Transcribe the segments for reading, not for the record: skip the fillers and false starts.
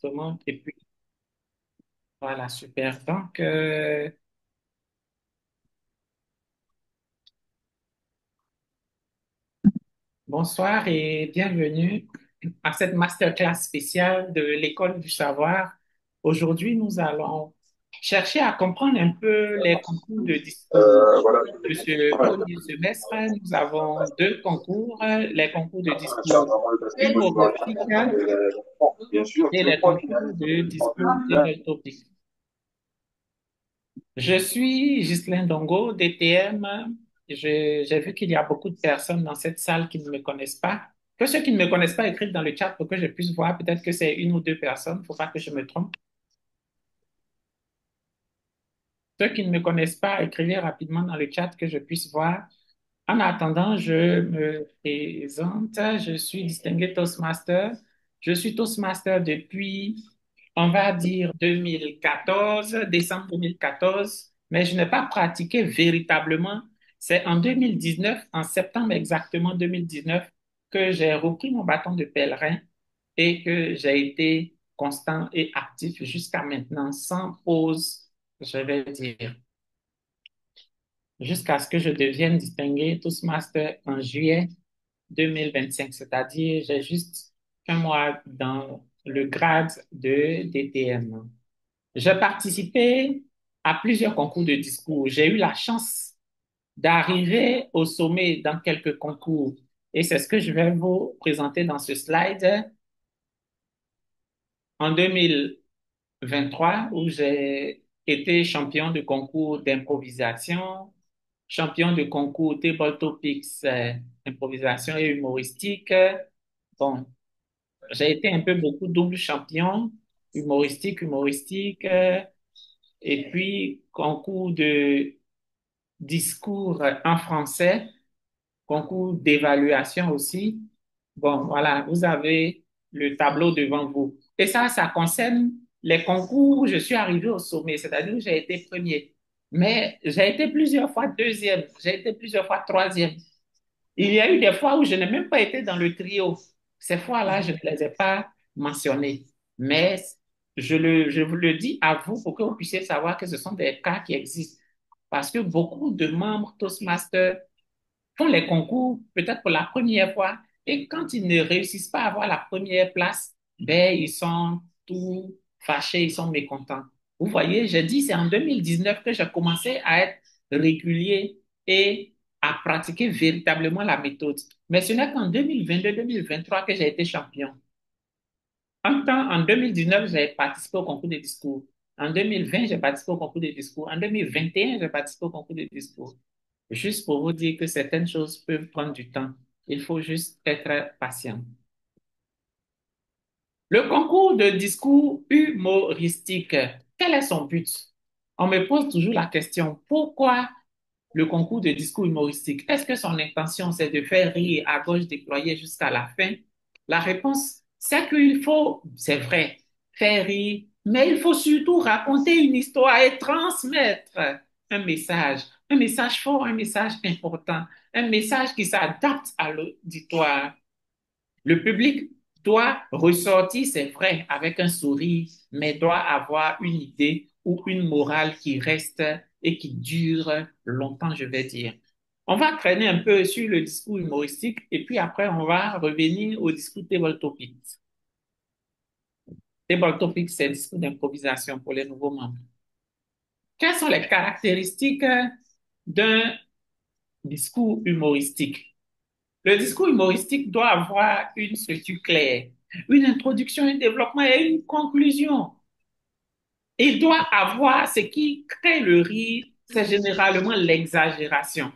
enregistrement. Et puis, voilà, super. Donc, bonsoir et bienvenue à cette masterclass spéciale de l'École du savoir. Aujourd'hui, nous allons chercher à comprendre un peu les concours de discours. Voilà. De ce Ouais. premier semestre, nous avons deux concours, les concours de Ça discours vraiment le niveau du humoristiques bon, bien sûr, et je les crois qu'il a concours des de discours table topic. Je suis Ghislain Dongo, DTM. J'ai vu qu'il y a beaucoup de personnes dans cette salle qui ne me connaissent pas. Que ceux qui ne me connaissent pas écrivent dans le chat pour que je puisse voir. Peut-être que c'est une ou deux personnes. Il ne faut pas que je me trompe. Ceux qui ne me connaissent pas, écrivez rapidement dans le chat que je puisse voir. En attendant, je me présente. Je suis distingué Toastmaster. Je suis Toastmaster depuis, on va dire, 2014, décembre 2014, mais je n'ai pas pratiqué véritablement. C'est en 2019, en septembre exactement 2019, que j'ai repris mon bâton de pèlerin et que j'ai été constant et actif jusqu'à maintenant, sans pause, je vais dire jusqu'à ce que je devienne distingué Toastmaster en juillet 2025, c'est-à-dire j'ai juste un mois dans le grade de DTM. J'ai participé à plusieurs concours de discours. J'ai eu la chance d'arriver au sommet dans quelques concours et c'est ce que je vais vous présenter dans ce slide. En 2023, où j'ai été champion de concours d'improvisation, champion de concours Table Topics, improvisation et humoristique. Bon, j'ai été un peu beaucoup double champion, humoristique, et puis concours de discours en français, concours d'évaluation aussi. Bon, voilà, vous avez le tableau devant vous. Et ça concerne les concours où je suis arrivé au sommet, c'est-à-dire où j'ai été premier. Mais j'ai été plusieurs fois deuxième, j'ai été plusieurs fois troisième. Il y a eu des fois où je n'ai même pas été dans le trio. Ces fois-là, je ne les ai pas mentionnées. Mais je vous le dis à vous pour que vous puissiez savoir que ce sont des cas qui existent. Parce que beaucoup de membres Toastmasters font les concours peut-être pour la première fois et quand ils ne réussissent pas à avoir la première place, ben, ils sont tout fâchés, ils sont mécontents. Vous voyez, j'ai dit, c'est en 2019 que j'ai commencé à être régulier et à pratiquer véritablement la méthode. Mais ce n'est qu'en 2022-2023 que j'ai été champion. En 2019, j'ai participé au concours de discours. En 2020, j'ai participé au concours de discours. En 2021, j'ai participé au concours de discours. Juste pour vous dire que certaines choses peuvent prendre du temps. Il faut juste être patient. Le concours de discours humoristique, quel est son but? On me pose toujours la question, pourquoi le concours de discours humoristique? Est-ce que son intention, c'est de faire rire à gauche déployée jusqu'à la fin? La réponse, c'est qu'il faut, c'est vrai, faire rire, mais il faut surtout raconter une histoire et transmettre un message fort, un message important, un message qui s'adapte à l'auditoire. Le public doit ressortir, c'est vrai, avec un sourire, mais doit avoir une idée ou une morale qui reste et qui dure longtemps, je vais dire. On va traîner un peu sur le discours humoristique et puis après, on va revenir au discours table topics. Table topics, c'est le discours d'improvisation pour les nouveaux membres. Quelles sont les caractéristiques d'un discours humoristique? Le discours humoristique doit avoir une structure claire, une introduction, un développement et une conclusion. Il doit avoir ce qui crée le rire, c'est généralement l'exagération.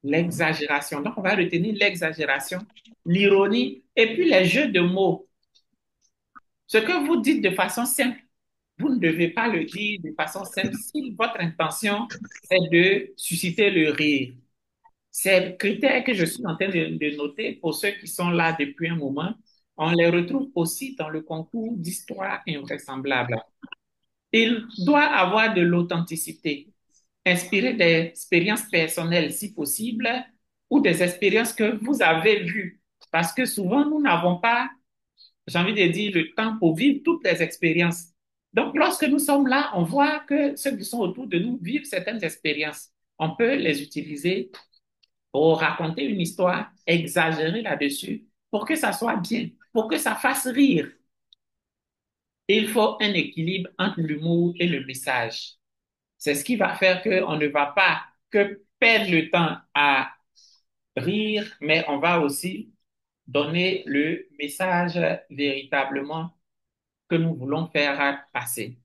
L'exagération. Donc, on va retenir l'exagération, l'ironie et puis les jeux de mots. Ce que vous dites de façon simple, vous ne devez pas le dire de façon simple si votre intention est de susciter le rire. Ces critères que je suis en train de noter, pour ceux qui sont là depuis un moment, on les retrouve aussi dans le concours d'histoire invraisemblable. Il doit avoir de l'authenticité, inspiré des expériences personnelles si possible, ou des expériences que vous avez vues. Parce que souvent, nous n'avons pas j'ai envie de dire, le temps pour vivre toutes les expériences. Donc, lorsque nous sommes là, on voit que ceux qui sont autour de nous vivent certaines expériences. On peut les utiliser pour raconter une histoire, exagérer là-dessus, pour que ça soit bien, pour que ça fasse rire. Il faut un équilibre entre l'humour et le message. C'est ce qui va faire qu'on ne va pas que perdre le temps à rire, mais on va aussi donner le message véritablement que nous voulons faire passer.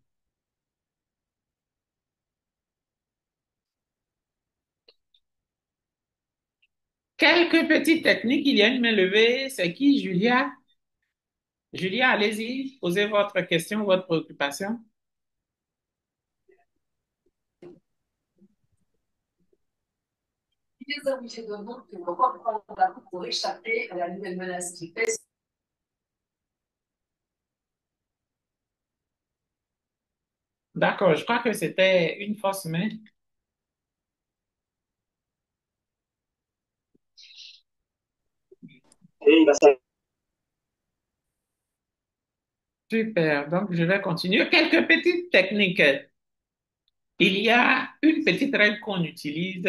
Quelques petites techniques, il y a une main levée, c'est qui, Julia? Julia, allez-y, posez votre question, votre préoccupation. Les objets de monde pour reprendre la route pour échapper à la nouvelle menace qui pèse. D'accord, je crois que c'était une fausse main. Et il a ça. Super, donc je vais continuer. Quelques petites techniques. Il y a une petite règle qu'on utilise,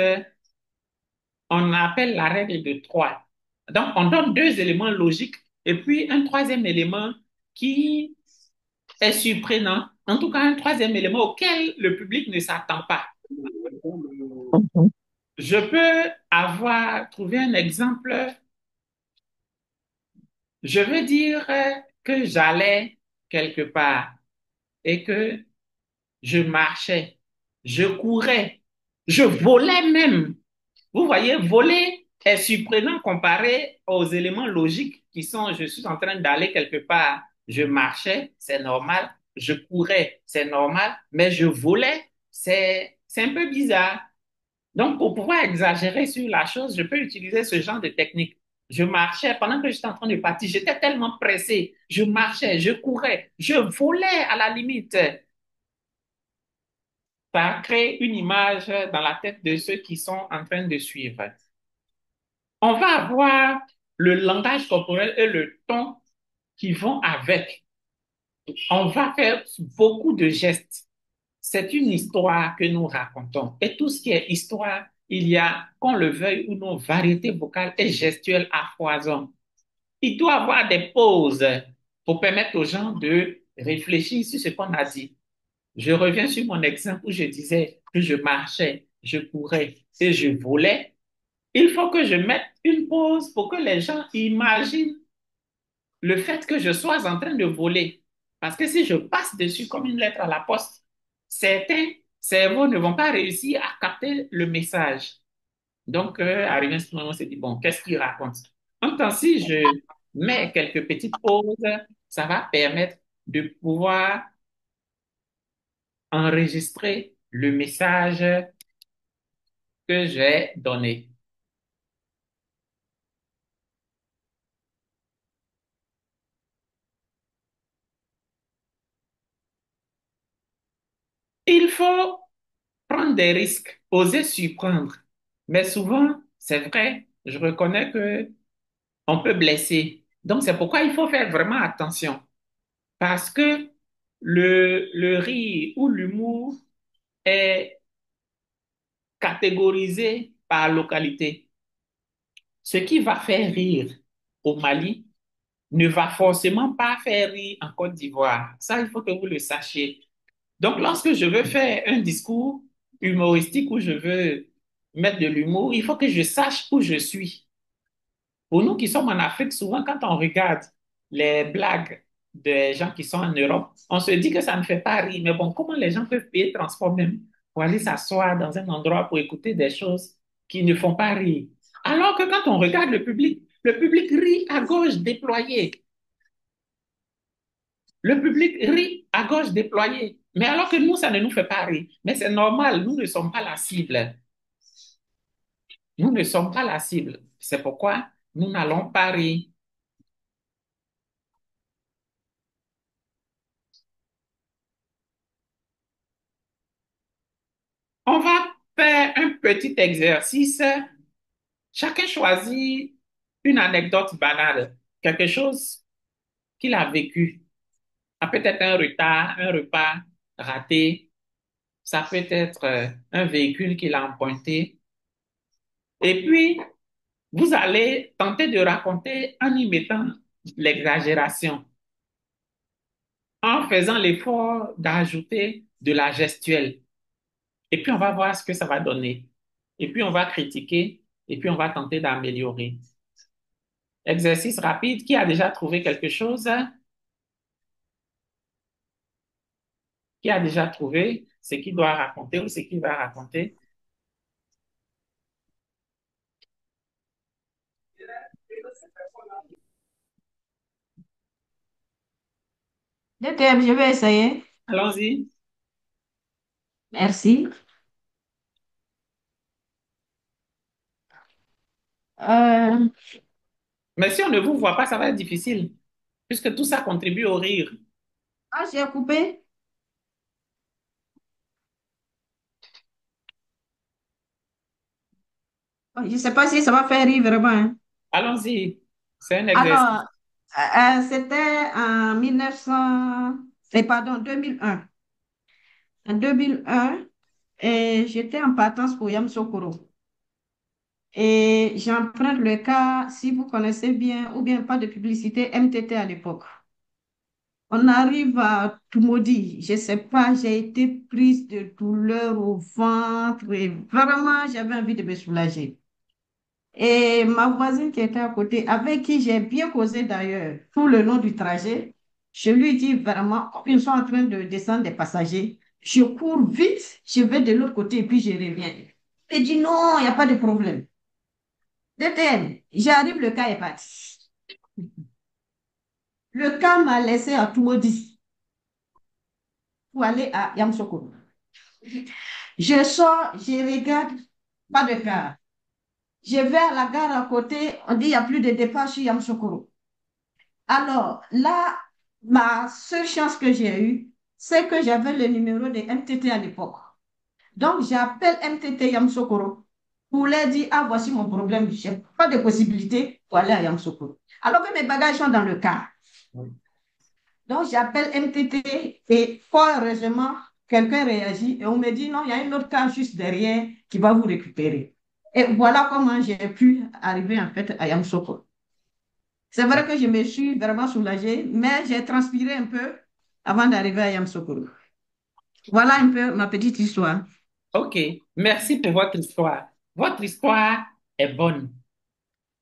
on appelle la règle de trois. Donc, on donne deux éléments logiques et puis un troisième élément qui est surprenant, en tout cas un troisième élément auquel le public ne s'attend pas. Je peux avoir trouvé un exemple. Je veux dire que j'allais quelque part et que je marchais, je courais, je volais même. Vous voyez, voler est surprenant comparé aux éléments logiques qui sont, je suis en train d'aller quelque part, je marchais, c'est normal, je courais, c'est normal, mais je volais, c'est un peu bizarre. Donc, pour pouvoir exagérer sur la chose, je peux utiliser ce genre de technique. Je marchais pendant que j'étais en train de partir, j'étais tellement pressé, je marchais, je courais, je volais à la limite. Ça crée une image dans la tête de ceux qui sont en train de suivre. On va avoir le langage corporel et le ton qui vont avec. On va faire beaucoup de gestes. C'est une histoire que nous racontons. Et tout ce qui est histoire, il y a, qu'on le veuille ou non, variété vocale et gestuelle à foison. Il doit y avoir des pauses pour permettre aux gens de réfléchir sur ce qu'on a dit. Je reviens sur mon exemple où je disais que je marchais, je courais et je volais. Il faut que je mette une pause pour que les gens imaginent le fait que je sois en train de voler. Parce que si je passe dessus comme une lettre à la poste, certains cerveaux ne vont pas réussir à capter le message. Donc, arrivé à ce moment, on s'est dit, bon, qu'est-ce qu'il raconte? En même temps, si je mets quelques petites pauses, ça va permettre de pouvoir enregistrer le message que j'ai donné. Il faut prendre des risques, oser surprendre. Mais souvent, c'est vrai, je reconnais que on peut blesser. Donc, c'est pourquoi il faut faire vraiment attention. Parce que le rire ou l'humour est catégorisé par localité. Ce qui va faire rire au Mali ne va forcément pas faire rire en Côte d'Ivoire. Ça, il faut que vous le sachiez. Donc, lorsque je veux faire un discours humoristique où je veux mettre de l'humour, il faut que je sache où je suis. Pour nous qui sommes en Afrique, souvent, quand on regarde les blagues des gens qui sont en Europe, on se dit que ça ne fait pas rire. Mais bon, comment les gens peuvent payer transport même pour aller s'asseoir dans un endroit pour écouter des choses qui ne font pas rire? Alors que quand on regarde le public rit à gauche déployée. Le public rit à gauche déployée. Mais alors que nous, ça ne nous fait pas rire. Mais c'est normal, nous ne sommes pas la cible. Nous ne sommes pas la cible. C'est pourquoi nous n'allons pas rire. On va faire un petit exercice. Chacun choisit une anecdote banale, quelque chose qu'il a vécu. Ça peut être un retard, un repas raté, ça peut être un véhicule qu'il a emprunté. Et puis, vous allez tenter de raconter en y mettant l'exagération, en faisant l'effort d'ajouter de la gestuelle. Et puis, on va voir ce que ça va donner. Et puis, on va critiquer, et puis, on va tenter d'améliorer. Exercice rapide, qui a déjà trouvé quelque chose? Qui a déjà trouvé ce qu'il doit raconter ou ce qu'il va raconter? Je vais essayer. Allons-y. Merci. Euh, Mais si on ne vous voit pas, ça va être difficile, puisque tout ça contribue au rire. j'ai coupé. Je ne sais pas si ça va faire rire vraiment, hein. Allons-y. C'est un exercice. Alors, c'était en 1900, pardon, 2001. En 2001, et j'étais en partance pour Yamoussoukro. Et j'emprunte le cas, si vous connaissez bien, ou bien pas de publicité, MTT à l'époque. On arrive à Toumoudi, je ne sais pas, j'ai été prise de douleur au ventre et vraiment, j'avais envie de me soulager. Et ma voisine qui était à côté, avec qui j'ai bien causé d'ailleurs tout le long du trajet, je lui dis vraiment, comme ils sont en train de descendre des passagers, je cours vite, je vais de l'autre côté et puis je reviens. Elle dit non, il n'y a pas de problème. DTN, j'arrive, le cas est parti. Le cas m'a laissé à Toumoudi pour aller à Yamoussoukro. Je sors, je regarde, pas de car. Je vais à la gare à côté, on dit il n'y a plus de départ sur Yamoussoukro. Alors là, ma seule chance que j'ai eue, c'est que j'avais le numéro de MTT à l'époque. Donc j'appelle MTT Yamoussoukro pour leur dire, ah voici mon problème, je n'ai pas de possibilité pour aller à Yamoussoukro. Alors que mes bagages sont dans le car. Donc j'appelle MTT et fort heureusement, quelqu'un réagit et on me dit, non, il y a une autre car juste derrière qui va vous récupérer. Et voilà comment j'ai pu arriver en fait à Yamoussoukro. C'est vrai que je me suis vraiment soulagée, mais j'ai transpiré un peu avant d'arriver à Yamoussoukro. Voilà un peu ma petite histoire. OK. Merci pour votre histoire. Votre histoire est bonne.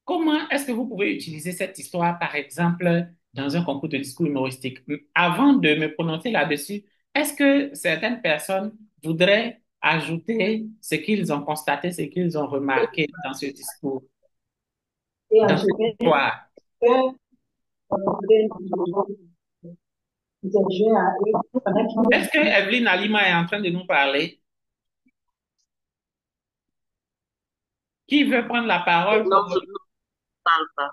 Comment est-ce que vous pouvez utiliser cette histoire, par exemple, dans un concours de discours humoristique? Avant de me prononcer là-dessus, est-ce que certaines personnes voudraient ajouter ce qu'ils ont constaté, ce qu'ils ont remarqué dans ce discours, Et dans cette ajouter histoire? que j'ai à Est-ce que Evelyne Alima est en train de nous parler? Qui veut prendre la parole Non, pour... je ne parle pas.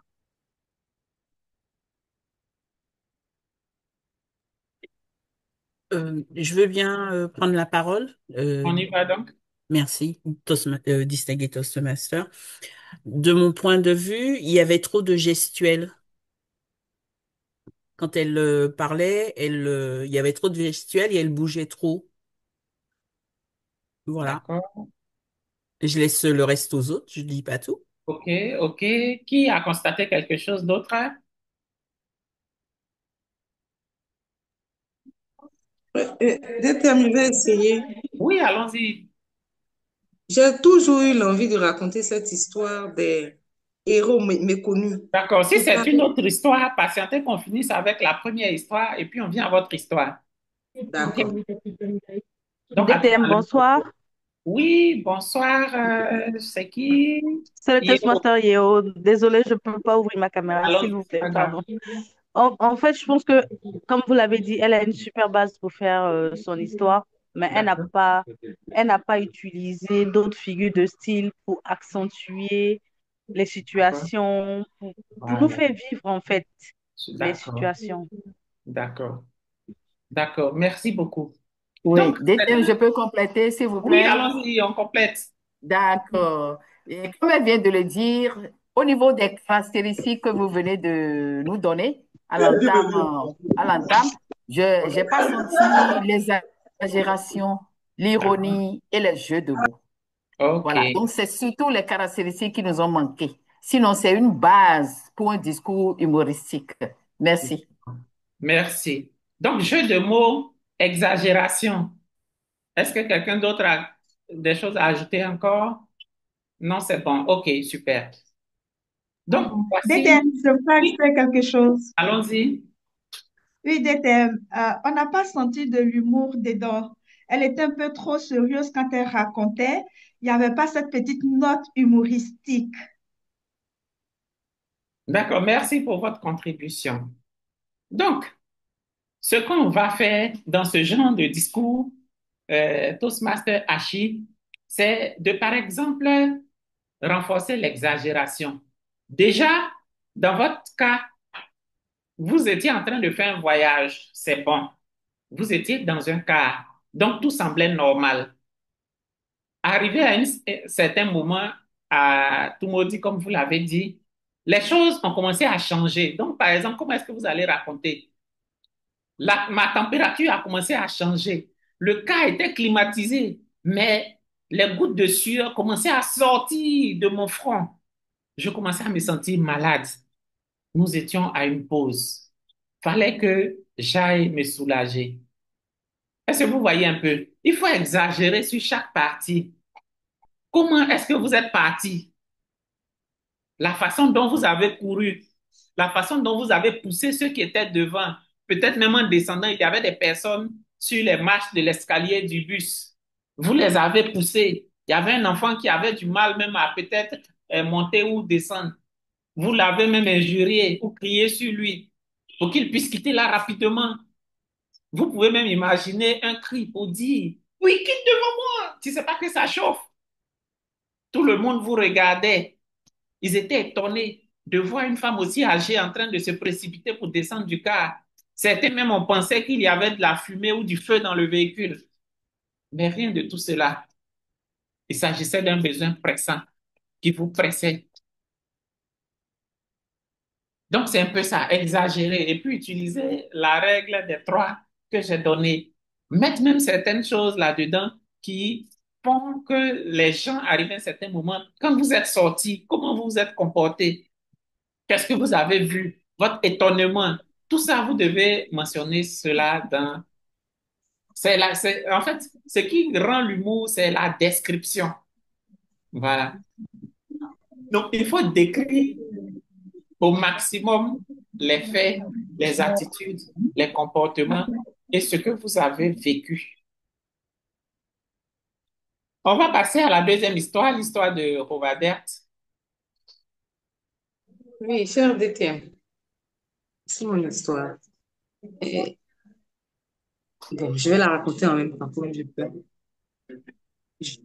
Je veux bien prendre la parole. On y va donc? Merci, distingué Toastmaster. De mon point de vue, il y avait trop de gestuels. Quand elle parlait, il y avait trop de gestuels et elle bougeait trop. Voilà. D'accord. Je laisse le reste aux autres, je dis pas tout. OK, OK. Qui a constaté quelque chose d'autre? Je vais essayer. Oui, allons-y. J'ai toujours eu l'envie de raconter cette histoire des héros méconnus. D'accord. Si C'est c'est pas une autre histoire, patientez qu'on finisse avec la première histoire et puis on vient à votre histoire. OK? d'accord. Donc, à tout DTM, à l'heure. bonsoir. Oui, bonsoir. C'est qui? C'est le Yéo. Toastmaster Yeo. Désolée, je ne peux pas ouvrir ma caméra, Allons-y, s'il vous c'est plaît, pas grave. pardon. En fait, je pense que, comme vous l'avez dit, elle a une super base pour faire son histoire, mais D'accord. elle n'a pas utilisé d'autres figures de style pour accentuer les D'accord. situations, pour nous Voilà. faire vivre, en fait, les D'accord. situations. D'accord. D'accord. Merci beaucoup. Oui, Donc, DTM, je peux compléter, s'il vous oui, plaît? allons-y, on complète. D'accord. Et comme elle vient de le dire, au niveau des caractéristiques que vous venez de nous donner, à l'entame, je n'ai pas senti l'exagération, l'ironie et les jeux de mots. OK. Voilà, donc c'est surtout les caractéristiques qui nous ont manqué. Sinon, c'est une base pour un discours humoristique. Merci. Merci. Donc, jeu de mots, exagération. Est-ce que quelqu'un d'autre a des choses à ajouter encore? Non, c'est bon. OK, super. Donc, voici. DTM, je peux Oui, ajouter quelque chose. allons-y. Oui, DTM, on n'a pas senti de l'humour dedans. Elle était un peu trop sérieuse quand elle racontait. Il n'y avait pas cette petite note humoristique. D'accord, merci pour votre contribution. Donc, ce qu'on va faire dans ce genre de discours, Toastmaster Achille, c'est de, par exemple, renforcer l'exagération. Déjà, dans votre cas, vous étiez en train de faire un voyage, c'est bon. Vous étiez dans un car, donc tout semblait normal. Arrivé à un certain moment, à Tumodi, comme vous l'avez dit, les choses ont commencé à changer. Donc, par exemple, comment est-ce que vous allez raconter? Ma température a commencé à changer. Le car était climatisé, mais les gouttes de sueur commençaient à sortir de mon front. Je commençais à me sentir malade. Nous étions à une pause. Fallait que j'aille me soulager. Est-ce que vous voyez un peu? Il faut exagérer sur chaque partie. Comment est-ce que vous êtes parti? La façon dont vous avez couru, la façon dont vous avez poussé ceux qui étaient devant, peut-être même en descendant, il y avait des personnes sur les marches de l'escalier du bus. Vous les avez poussés. Il y avait un enfant qui avait du mal même à peut-être monter ou descendre. Vous l'avez même injurié ou crié sur lui pour qu'il puisse quitter là rapidement. Vous pouvez même imaginer un cri pour dire, oui, quitte devant moi. Tu sais pas que ça chauffe. Tout le monde vous regardait. Ils étaient étonnés de voir une femme aussi âgée en train de se précipiter pour descendre du car. Certains même ont pensé qu'il y avait de la fumée ou du feu dans le véhicule. Mais rien de tout cela. Il s'agissait d'un besoin pressant qui vous pressait. Donc, c'est un peu ça, exagérer et puis utiliser la règle des trois que j'ai donnée. Mettre même certaines choses là-dedans qui font que les gens arrivent à un certain moment. Quand vous êtes sortis, comment vous vous êtes comporté? Qu'est-ce que vous avez vu? Votre étonnement. Tout ça, vous devez mentionner cela dans... En fait, ce qui rend l'humour, c'est la description. Voilà. Donc, il faut décrire au maximum les faits, les attitudes, les comportements et ce que vous avez vécu. On va passer à la deuxième histoire, l'histoire de Rovadert. Oui, cher DTM, c'est mon histoire. Et, bon, je vais la raconter en même temps, comme je peux. Je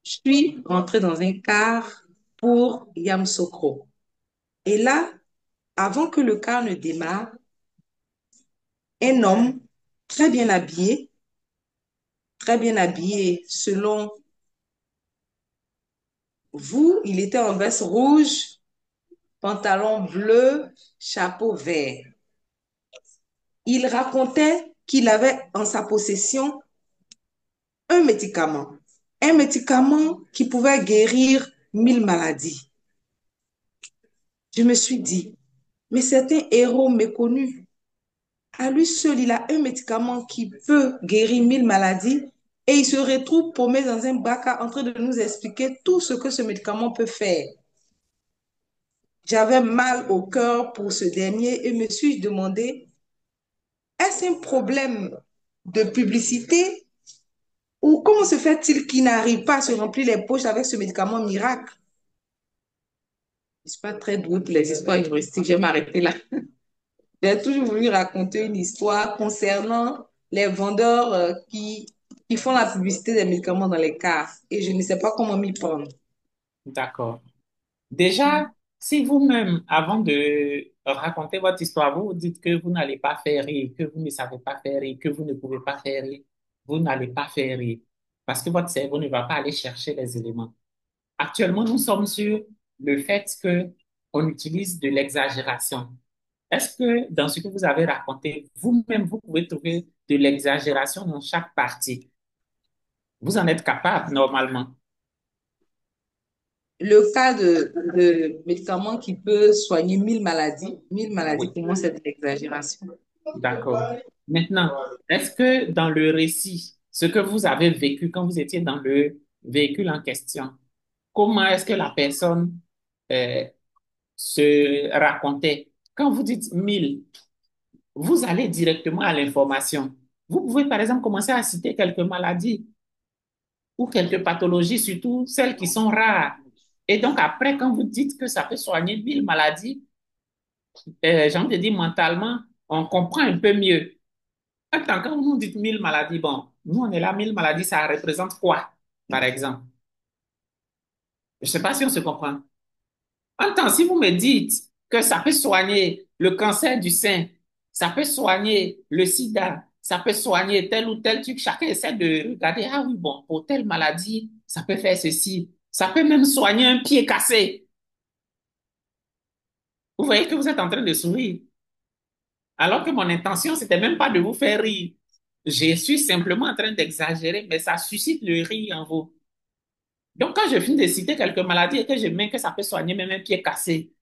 suis rentrée dans un car pour Yamoussoukro. Et là, avant que le car ne démarre, un homme très bien habillé selon vous, il était en veste rouge, pantalon bleu, chapeau vert. Il racontait qu'il avait en sa possession un médicament qui pouvait guérir 1000 maladies. Je me suis dit, mais c'est un héros méconnu. À lui seul, il a un médicament qui peut guérir 1000 maladies et il se retrouve paumé dans un bac en train de nous expliquer tout ce que ce médicament peut faire. J'avais mal au cœur pour ce dernier et me suis demandé, est-ce un problème de publicité ou comment se fait-il qu'il n'arrive pas à se remplir les poches avec ce médicament miracle? Je ne suis pas très douée pour les histoires humoristiques, je vais m'arrêter là. J'ai toujours voulu raconter une histoire concernant les vendeurs qui font la publicité des médicaments dans les cars et je ne sais pas comment m'y prendre. D'accord. Déjà, si vous-même, avant de raconter votre histoire, vous vous dites que vous n'allez pas faire rire, que vous ne savez pas faire rire, que vous ne pouvez pas faire rire, vous n'allez pas faire rire parce que votre cerveau ne va pas aller chercher les éléments. Actuellement, nous sommes sur le fait que on utilise de l'exagération. Est-ce que dans ce que vous avez raconté, vous-même, vous pouvez trouver de l'exagération dans chaque partie? Vous en êtes capable normalement. Le cas de médicament qui peut soigner 1000 maladies, Oui, pour moi, c'est de l'exagération. d'accord. Maintenant, est-ce que dans le récit, ce que vous avez vécu quand vous étiez dans le véhicule en question, comment est-ce que la personne euh, se racontait? Quand vous dites 1000, vous allez directement à l'information. Vous pouvez, par exemple, commencer à citer quelques maladies ou quelques pathologies, surtout celles qui sont rares. Et donc, après, quand vous dites que ça peut soigner 1000 maladies, j'ai envie de dire mentalement, on comprend un peu mieux. Attends, quand vous nous dites 1000 maladies, bon, nous, on est là, 1000 maladies, ça représente quoi, par exemple? Je ne sais pas si on se comprend. Attends, si vous me dites que ça peut soigner le cancer du sein, ça peut soigner le sida, ça peut soigner tel ou tel truc, chacun essaie de regarder, ah oui, bon, pour telle maladie, ça peut faire ceci. Ça peut même soigner un pied cassé. Vous voyez que vous êtes en train de sourire. Alors que mon intention, c'était même pas de vous faire rire. Je suis simplement en train d'exagérer, mais ça suscite le rire en vous. Donc, quand je finis de citer quelques maladies et que je mets que ça peut soigner même un pied cassé,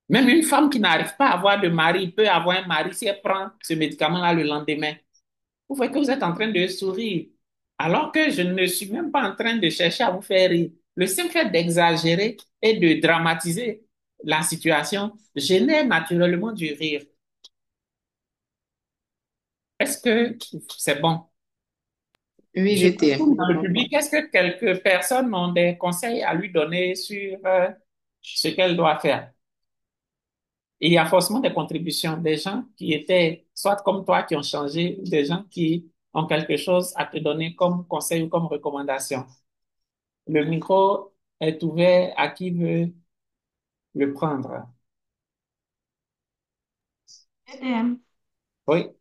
même une femme qui n'arrive pas à avoir de mari peut avoir un mari si elle prend ce médicament-là le lendemain. Vous voyez que vous êtes en train de sourire, alors que je ne suis même pas en train de chercher à vous faire rire. Le simple fait d'exagérer et de dramatiser la situation génère naturellement du rire. Est-ce que c'est bon? Oui, Je je me t'aime. tourne dans le public. Est-ce que quelques personnes ont des conseils à lui donner sur ce qu'elle doit faire? Il y a forcément des contributions, des gens qui étaient soit comme toi qui ont changé, ou des gens qui ont quelque chose à te donner comme conseil ou comme recommandation. Le micro est ouvert à qui veut le prendre. EDM. Oui,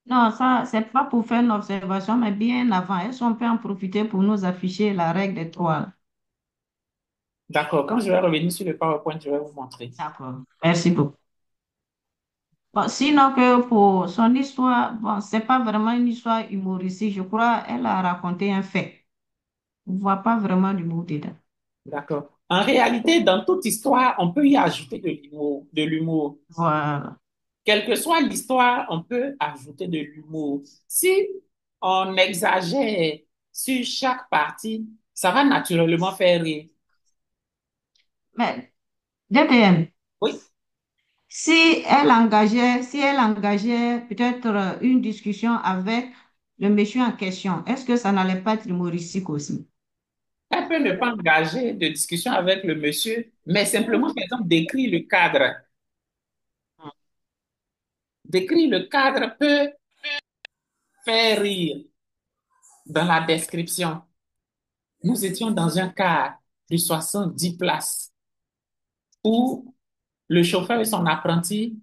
Non, ça, c'est pas pour faire une observation, mais bien avant. Est-ce qu'on peut en profiter pour nous afficher la règle des trois? d'accord. Quand je vais revenir sur le PowerPoint, je vais vous montrer. D'accord. Merci beaucoup. Bon, sinon que pour son histoire, bon, c'est pas vraiment une histoire humoristique. Je crois elle a raconté un fait. On voit pas vraiment d'humour dedans. D'accord. En réalité, dans toute histoire, on peut y ajouter de l'humour, de l'humour. Voilà. Quelle que soit l'histoire, on peut ajouter de l'humour. Si on exagère sur chaque partie, ça va naturellement faire rire. Mais, DTM, Oui, si elle engageait peut-être une discussion avec le monsieur en question, est-ce que ça n'allait pas être humoristique aussi? elle peut ne pas engager de discussion avec le monsieur, mais simplement, par exemple, décrire le cadre. Décrire le cadre peut faire rire dans la description. Nous étions dans un car de 70 places où le chauffeur et son apprenti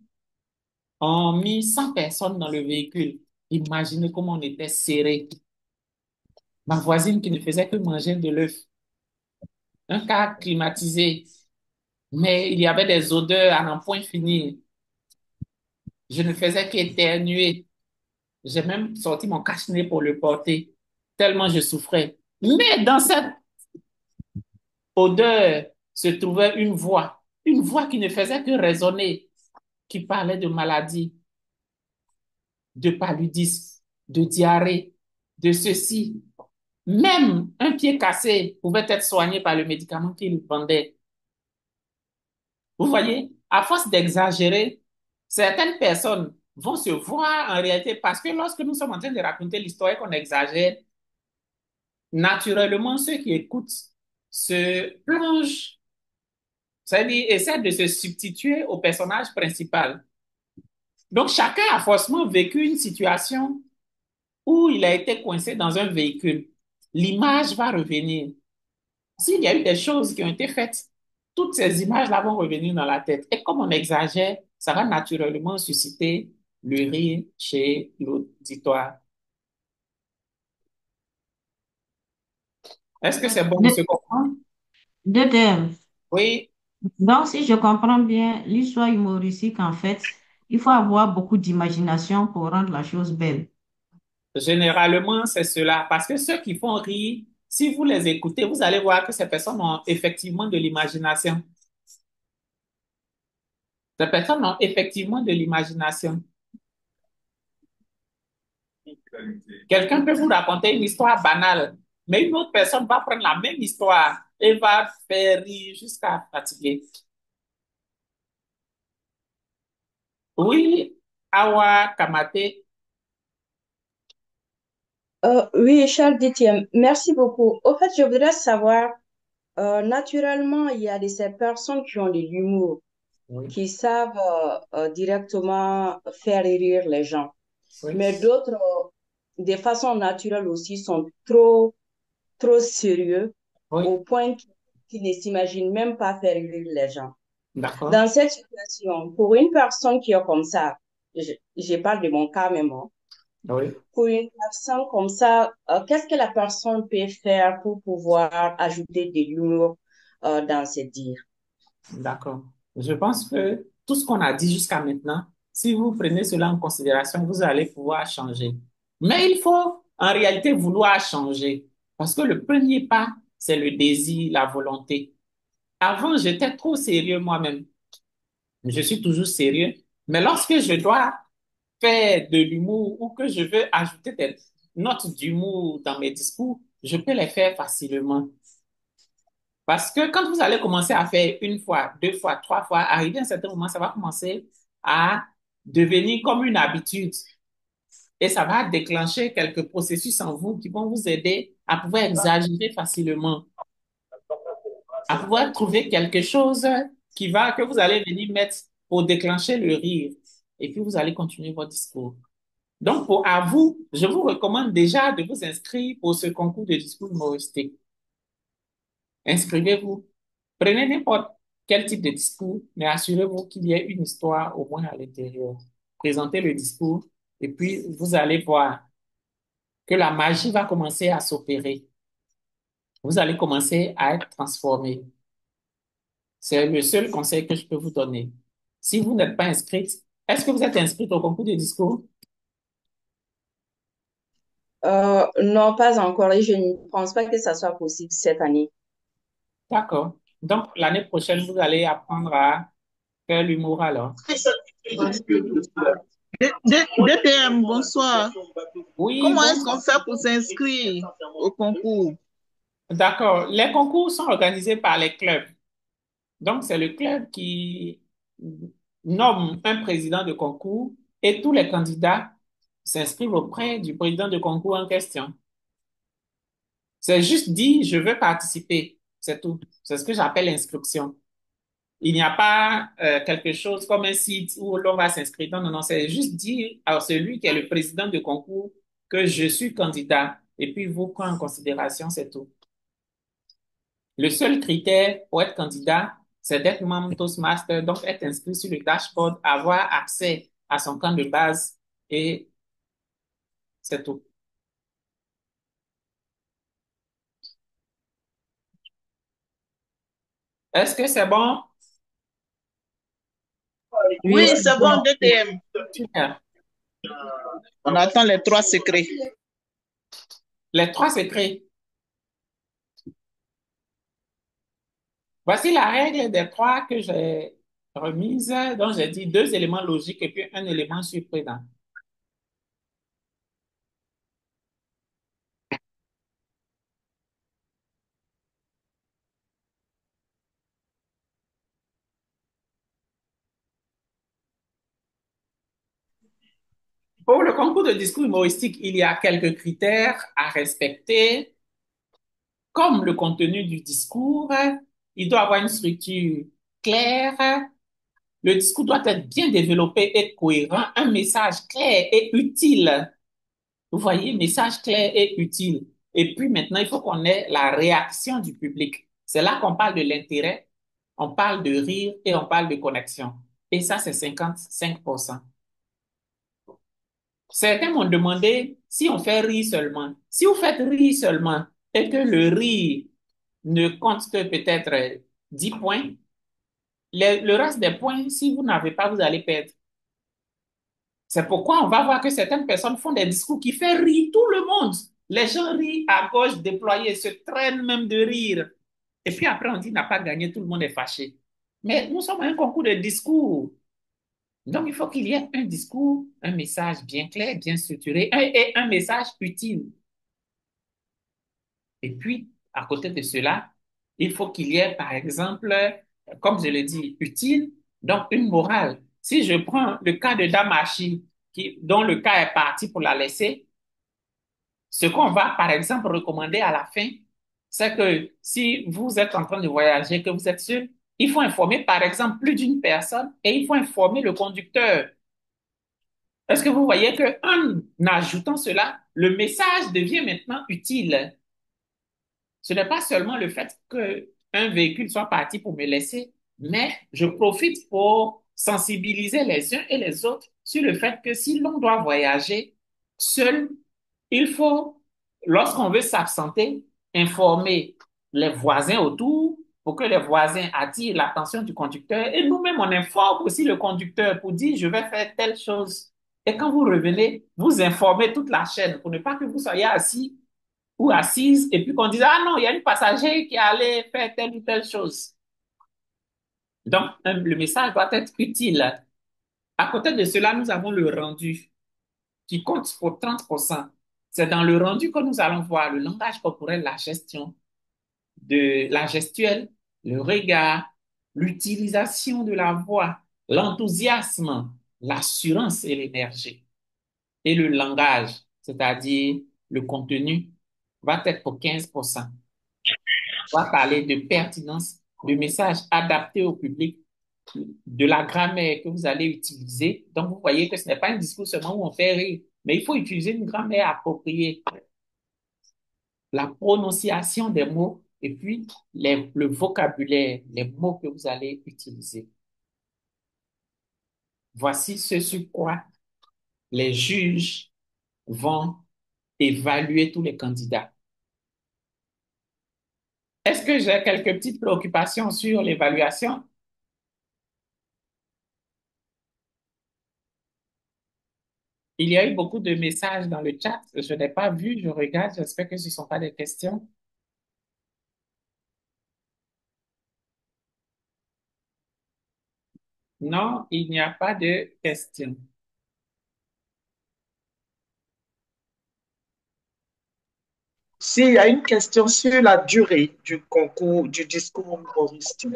ont mis 100 personnes dans le véhicule. Imaginez comment on était serré. Ma voisine qui ne faisait que manger de l'œuf. Un car climatisé, mais il y avait des odeurs à n'en point finir. Je ne faisais qu'éternuer. J'ai même sorti mon cache-nez pour le porter, tellement je souffrais. Mais dans cette odeur se trouvait une voix qui ne faisait que résonner, qui parlait de maladie, de paludisme, de diarrhée, de ceci. Même un pied cassé pouvait être soigné par le médicament qu'il vendait. Vous voyez, à force d'exagérer, certaines personnes vont se voir en réalité parce que lorsque nous sommes en train de raconter l'histoire et qu'on exagère, naturellement, ceux qui écoutent se plongent, c'est-à-dire essaient de se substituer au personnage principal. Donc, chacun a forcément vécu une situation où il a été coincé dans un véhicule. L'image va revenir. S'il y a eu des choses qui ont été faites, toutes ces images-là vont revenir dans la tête. Et comme on exagère, ça va naturellement susciter le rire chez l'auditoire. Est-ce que c'est bon, on se comprend? DTM, Oui, Donc, si je comprends bien, l'histoire humoristique, en fait, il faut avoir beaucoup d'imagination pour rendre la chose belle. Généralement, c'est cela. Parce que ceux qui font rire, si vous les écoutez, vous allez voir que ces personnes ont effectivement de l'imagination. Ces personnes ont effectivement de l'imagination. Quelqu'un peut vous raconter une histoire banale, mais une autre personne va prendre la même histoire et va faire rire jusqu'à fatiguer. Oui, Awa Kamate. Oui, Charles Détième, merci beaucoup. Au fait, je voudrais savoir, naturellement, il y a ces personnes qui ont de l'humour, Oui, qui savent directement faire rire les gens. oui, Mais d'autres, de façon naturelle aussi, sont trop sérieux oui, au point qu'ils ne s'imaginent même pas faire rire les gens. d'accord. Dans cette situation, pour une personne qui est comme ça, je parle de mon cas même, hein, Oui, pour une personne comme ça, qu'est-ce que la personne peut faire pour pouvoir ajouter de l'humour dans ses dires? d'accord. Je pense que tout ce qu'on a dit jusqu'à maintenant, si vous prenez cela en considération, vous allez pouvoir changer. Mais il faut en réalité vouloir changer. Parce que le premier pas, c'est le désir, la volonté. Avant, j'étais trop sérieux moi-même. Je suis toujours sérieux. Mais lorsque je dois faire de l'humour ou que je veux ajouter des notes d'humour dans mes discours, je peux les faire facilement. Parce que quand vous allez commencer à faire une fois, deux fois, trois fois, arrivé à un certain moment, ça va commencer à devenir comme une habitude. Et ça va déclencher quelques processus en vous qui vont vous aider à pouvoir exagérer facilement, à pouvoir trouver quelque chose que vous allez venir mettre pour déclencher le rire. Et puis vous allez continuer votre discours. Donc, à vous, je vous recommande déjà de vous inscrire pour ce concours de discours humoristique. Inscrivez-vous. Prenez n'importe quel type de discours, mais assurez-vous qu'il y ait une histoire au moins à l'intérieur. Présentez le discours et puis vous allez voir que la magie va commencer à s'opérer. Vous allez commencer à être transformé. C'est le seul conseil que je peux vous donner. Si vous n'êtes pas inscrite, est-ce que vous êtes inscrite au concours de discours? Non, pas encore, et je ne pense pas que ça soit possible cette année. D'accord. Donc, l'année prochaine, vous allez apprendre à faire l'humour alors. DTM, bonsoir. Oui, Comment est-ce bon. qu'on fait pour s'inscrire au concours? D'accord. Les concours sont organisés par les clubs. Donc, c'est le club qui nomme un président de concours et tous les candidats s'inscrivent auprès du président de concours en question. C'est juste dit, je veux participer. C'est tout. C'est ce que j'appelle l'inscription. Il n'y a pas quelque chose comme un site où l'on va s'inscrire. Non, non, non, c'est juste dire à celui qui est le président de concours que je suis candidat et puis vous prend en considération, c'est tout. Le seul critère pour être candidat, c'est d'être membre Toastmaster, donc être inscrit sur le dashboard, avoir accès à son camp de base et c'est tout. Est-ce que c'est bon? Oui, Oui, c'est c'est bon, bon. DTM. Super. On attend les 3 secrets. Les 3 secrets. Voici la règle des 3 que j'ai remise, dont j'ai dit 2 éléments logiques et puis un élément surprenant. Pour le concours de discours humoristique, il y a quelques critères à respecter, comme le contenu du discours. Il doit avoir une structure claire. Le discours doit être bien développé et cohérent, un message clair et utile. Vous voyez, message clair et utile. Et puis maintenant, il faut qu'on ait la réaction du public. C'est là qu'on parle de l'intérêt, on parle de rire et on parle de connexion. Et ça, c'est 55%. Certains m'ont demandé si on fait rire seulement. Si vous faites rire seulement et que le rire ne compte que peut-être 10 points, le reste des points, si vous n'avez pas, vous allez perdre. C'est pourquoi on va voir que certaines personnes font des discours qui font rire tout le monde. Les gens rient à gauche déployés, se traînent même de rire. Et puis après, on dit n'a pas gagné, tout le monde est fâché. Mais nous sommes à un concours de discours. Donc, il faut qu'il y ait un discours, un message bien clair, bien structuré et un message utile. Et puis, à côté de cela, il faut qu'il y ait, par exemple, comme je le dis, utile, donc une morale. Si je prends le cas de Damachi, dont le cas est parti pour la laisser, ce qu'on va, par exemple, recommander à la fin, c'est que si vous êtes en train de voyager, que vous êtes seul, il faut informer, par exemple, plus d'une personne et il faut informer le conducteur. Est-ce que vous voyez qu'en ajoutant cela, le message devient maintenant utile? Ce n'est pas seulement le fait qu'un véhicule soit parti pour me laisser, mais je profite pour sensibiliser les uns et les autres sur le fait que si l'on doit voyager seul, il faut, lorsqu'on veut s'absenter, informer les voisins autour pour que les voisins attirent l'attention du conducteur. Et nous-mêmes, on informe aussi le conducteur pour dire, je vais faire telle chose. Et quand vous revenez, vous informez toute la chaîne pour ne pas que vous soyez assis ou assise et puis qu'on dise, ah non, il y a une passager qui allait faire telle ou telle chose. Donc, le message doit être utile. À côté de cela, nous avons le rendu qui compte pour 30%. C'est dans le rendu que nous allons voir le langage corporel, la gestion de la gestuelle, le regard, l'utilisation de la voix, l'enthousiasme, l'assurance et l'énergie. Et le langage, c'est-à-dire le contenu, va être pour 15%. On va parler de pertinence, de messages adaptés au public, de la grammaire que vous allez utiliser. Donc, vous voyez que ce n'est pas un discours seulement où on fait rire, mais il faut utiliser une grammaire appropriée, la prononciation des mots et puis le vocabulaire, les mots que vous allez utiliser. Voici ce sur quoi les juges vont évaluer tous les candidats. Est-ce que j'ai quelques petites préoccupations sur l'évaluation? Il y a eu beaucoup de messages dans le chat. Je n'ai pas vu, je regarde. J'espère que ce ne sont pas des questions. Non, il n'y a pas de questions. S'il y a une question sur la durée du concours, du discours humoristique.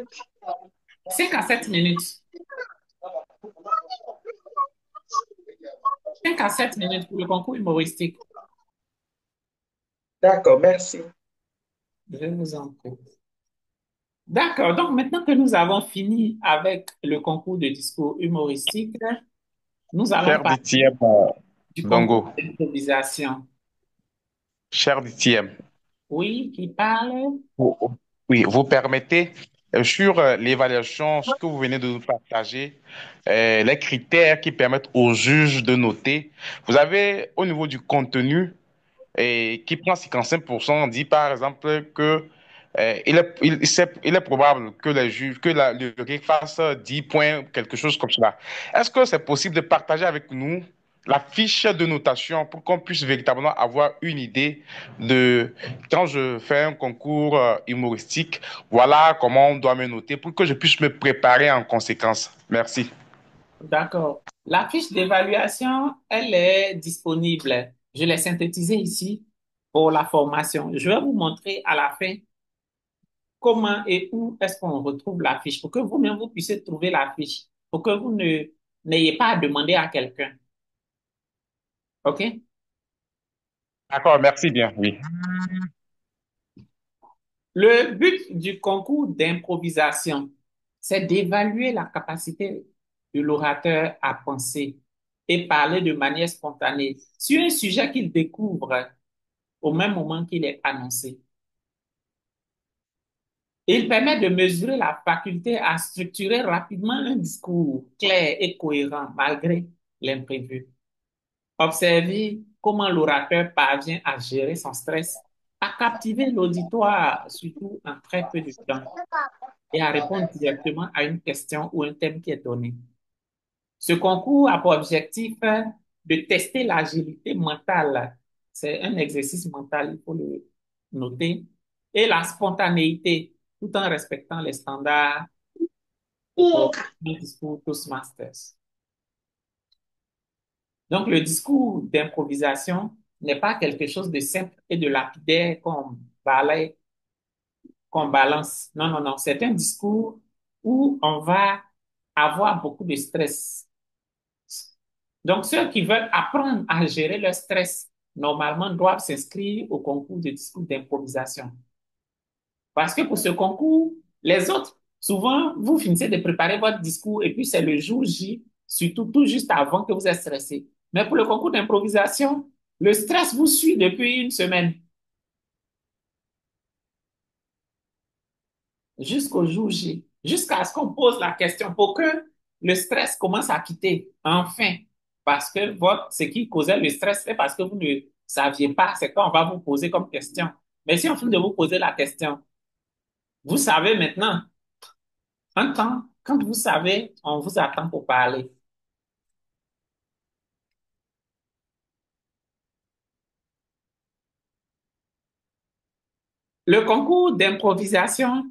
5 à 7 minutes. 5 à 7 minutes pour le concours humoristique. D'accord, merci. Je vous en prie. D'accord, donc maintenant que nous avons fini avec le concours de discours humoristique, nous allons Cher parler DTM, du Dongo, concours d'improvisation. cher DTM, Oui, qui parle? oui, vous permettez, sur l'évaluation, ce que vous venez de nous partager, les critères qui permettent aux juges de noter. Vous avez, au niveau du contenu, qui prend 55%, dit par exemple que il est probable que les juges, le jury fasse 10 points, quelque chose comme cela. Est-ce que c'est possible de partager avec nous la fiche de notation pour qu'on puisse véritablement avoir une idée de quand je fais un concours humoristique, voilà comment on doit me noter pour que je puisse me préparer en conséquence. Merci. D'accord. La fiche d'évaluation, elle est disponible. Je l'ai synthétisée ici pour la formation. Je vais vous montrer à la fin comment et où est-ce qu'on retrouve la fiche pour que vous-même vous puissiez trouver la fiche, pour que vous n'ayez pas à demander à quelqu'un. OK? D'accord, merci bien, oui. Le but du concours d'improvisation, c'est d'évaluer la capacité de l'orateur à penser et parler de manière spontanée sur un sujet qu'il découvre au même moment qu'il est annoncé. Il permet de mesurer la faculté à structurer rapidement un discours clair et cohérent malgré l'imprévu. Observez comment l'orateur parvient à gérer son stress, à captiver l'auditoire, surtout en très peu de temps. et à répondre directement à une question ou un thème qui est donné. Ce concours a pour objectif de tester l'agilité mentale. C'est un exercice mental, il faut le noter, et la spontanéité, tout en respectant les standards du discours Toastmasters. Donc, le discours d'improvisation n'est pas quelque chose de simple et de lapidaire qu'on balaye, qu'on balance. Non, non, non. C'est un discours où on va avoir beaucoup de stress. Donc, ceux qui veulent apprendre à gérer leur stress, normalement, doivent s'inscrire au concours de discours d'improvisation. Parce que pour ce concours, les autres, souvent, vous finissez de préparer votre discours et puis c'est le jour J, surtout tout juste avant que vous êtes stressé. Mais pour le concours d'improvisation, le stress vous suit depuis une semaine jusqu'au jour J, jusqu'à ce qu'on pose la question pour que le stress commence à quitter, enfin. Parce que ce qui causait le stress, c'est parce que vous ne saviez pas, c'est qu'on va vous poser comme question. Mais si on finit de vous poser la question, vous savez maintenant, un temps, quand vous savez, on vous attend pour parler. Le concours d'improvisation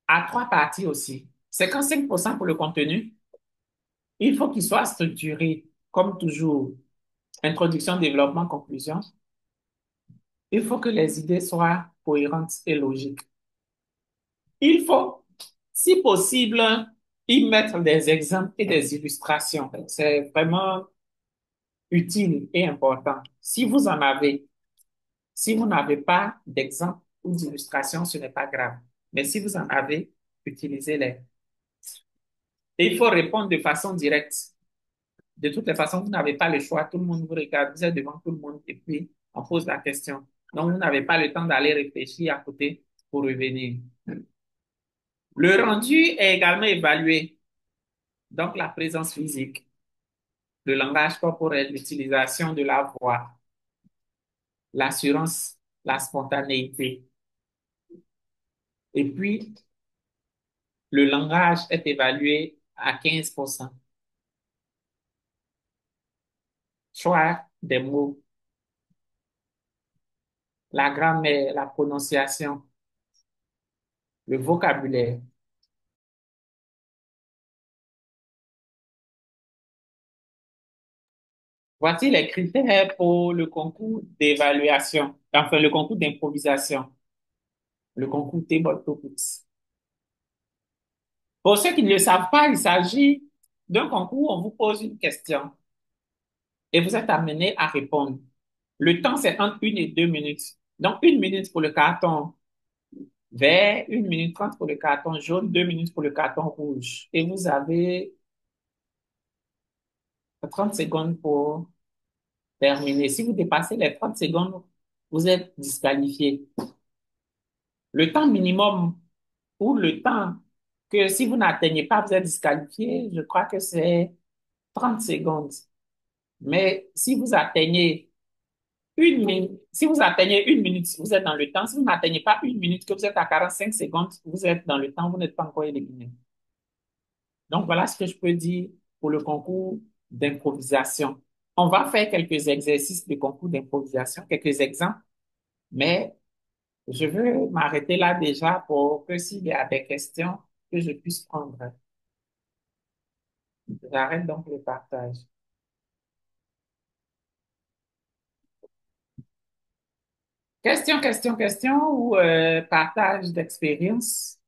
a trois parties aussi. 55% pour le contenu. Il faut qu'il soit structuré, comme toujours. Introduction, développement, conclusion. Il faut que les idées soient cohérentes et logiques. Il faut, si possible, y mettre des exemples et des illustrations. C'est vraiment utile et important. Si vous en avez, si vous n'avez pas d'exemple ou d'illustration, ce n'est pas grave. Mais si vous en avez, utilisez-les. Et il faut répondre de façon directe. De toutes les façons, vous n'avez pas le choix. Tout le monde vous regarde, vous êtes devant tout le monde et puis on pose la question. Donc, vous n'avez pas le temps d'aller réfléchir à côté pour revenir. Le rendu est également évalué. Donc, la présence physique, le langage corporel, l'utilisation de la voix, l'assurance, la spontanéité. Et puis, le langage est évalué à 15%. Choix des mots, la grammaire, la prononciation, le vocabulaire. Voici les critères pour le concours d'évaluation, enfin le concours d'improvisation, le concours Table Topics. Pour ceux qui ne le savent pas, il s'agit d'un concours où on vous pose une question et vous êtes amené à répondre. Le temps, c'est entre 1 et 2 minutes. Donc, 1 minute pour le carton vert, 1 minute 30 pour le carton jaune, 2 minutes pour le carton rouge. Et vous avez 30 secondes pour terminer. Si vous dépassez les 30 secondes, vous êtes disqualifié. Le temps minimum ou le temps que si vous n'atteignez pas, vous êtes disqualifié, je crois que c'est 30 secondes. Mais si vous atteignez 1 minute, si vous atteignez 1 minute, vous êtes dans le temps. Si vous n'atteignez pas 1 minute, que vous êtes à 45 secondes, vous êtes dans le temps, vous n'êtes pas encore éliminé. Donc, voilà ce que je peux dire pour le concours d'improvisation. On va faire quelques exercices de concours d'improvisation, quelques exemples, mais je veux m'arrêter là déjà pour que s'il y a des questions, que je puisse prendre. J'arrête donc le partage. Question ou partage d'expérience?